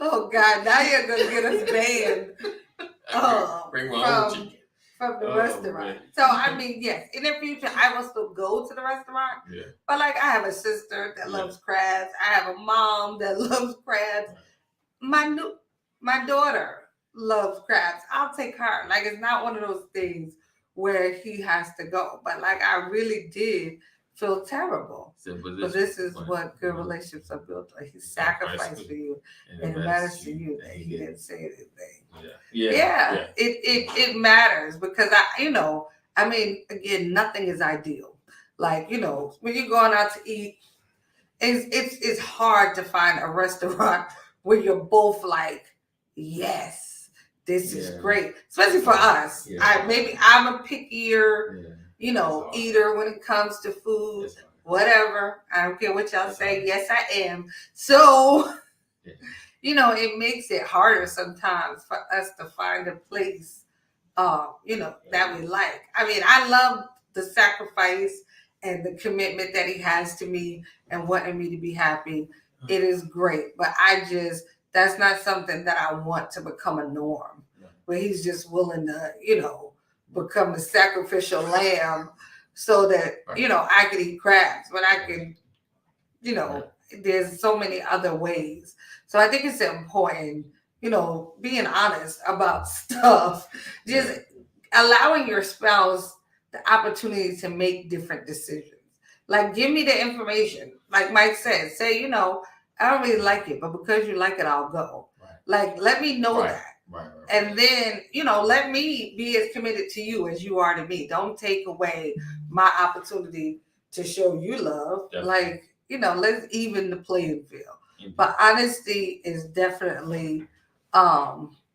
Oh, God, now you're going to get us banned bring my own chicken. From the restaurant. Man. So, I mean, yes, in the future, I will still go to the restaurant. Yeah. But, like, I have a sister that loves crabs. I have a mom that loves crabs. Right. My daughter loves crabs. I'll take her. Like, it's not one of those things where he has to go. But, like, I really did feel terrible. But this is what good relationships are built on. He sacrificed for you, and it matters to you that he didn't say anything. Yeah. It matters because I mean, again, nothing is ideal. Like, when you're going out to eat, it's hard to find a restaurant where you're both like, yes, this is great, especially for us. I'm a pickier, eater when it comes to food. Whatever. I don't care what y'all say. Yes, I am. So, it makes it harder sometimes for us to find a place, that we like. I mean, I love the sacrifice and the commitment that he has to me and wanting me to be happy. It is great. But that's not something that I want to become a norm, where he's just willing to, become the sacrificial lamb so that, I could eat crabs, but I can, there's so many other ways. So I think it's important, being honest about stuff, just allowing your spouse the opportunity to make different decisions. Like, give me the information. Like Mike said, say, I don't really like it, but because you like it, I'll go. Right. Like, let me know that. Right. And then, let me be as committed to you as you are to me. Don't take away my opportunity to show you love. Definitely. Like, let's even the playing field. Mm-hmm. But honesty is definitely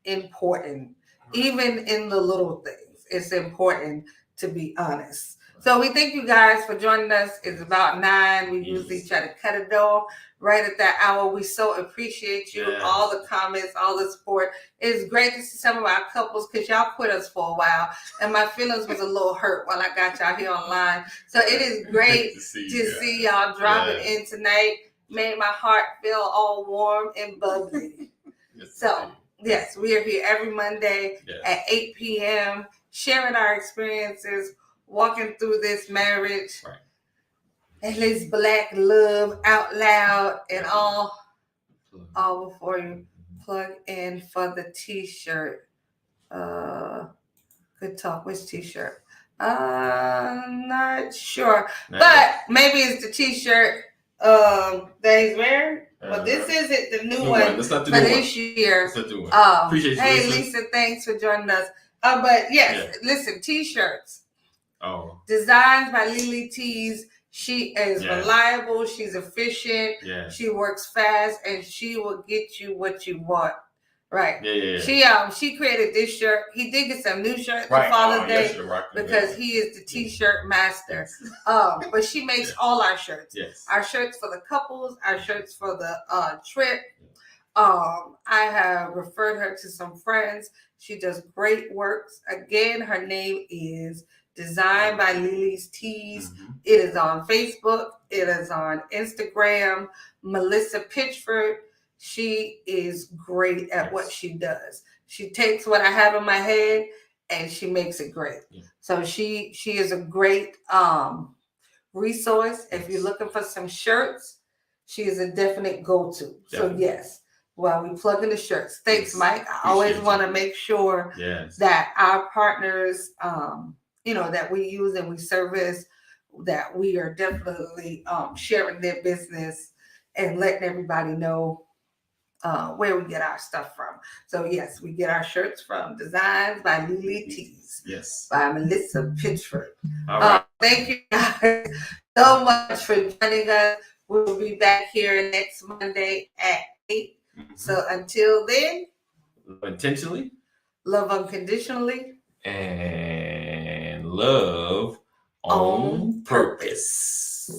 important. Even in the little things, it's important to be honest. So we thank you guys for joining us. It's about 9. We usually try to cut it off right at that hour. We so appreciate you, all the comments, all the support. It's great to see some of our couples because y'all quit us for a while. And my feelings was a little hurt while I got y'all here online. So it is great to see y'all dropping in tonight. Made my heart feel all warm and bubbly. Yes, we are here every Monday at 8 p.m. sharing our experiences, walking through this marriage, and this black love out loud, and all before you plug in for the t-shirt. Good talk. Which t-shirt? Not sure, but maybe it's the t-shirt that he's wearing. But this isn't the new one for this year. Appreciate you. Hey, Lisa, thanks for joining us. But listen, t-shirts. Designed by Lily Tees. She is reliable. She's efficient. She works fast, and she will get you what you want. Right. She created this shirt. He did get some new shirts for Father's Day because he is the t-shirt master. But she makes all our shirts. Our shirts for the couples, our shirts for the trip, I have referred her to some friends. She does great works. Again, her name is Designed by Lily's Tees. Mm-hmm. It is on Facebook. It is on Instagram. Melissa Pitchford. She is great at what she does. She takes what I have in my head and she makes it great. Yeah. So she is a great resource. If you're looking for some shirts, she is a definite go-to. So yes, while we plug in the shirts. Thanks, Mike. I always want to make sure that our partners, that we use and we service, that we are definitely sharing their business and letting everybody know where we get our stuff from. So yes, we get our shirts from Designs by Lily Tees. Yes. By Melissa Pitchford. All right. Thank you guys so much for joining us. We'll be back here next Monday at 8. Mm-hmm. So until then, love intentionally, love unconditionally, and love on purpose.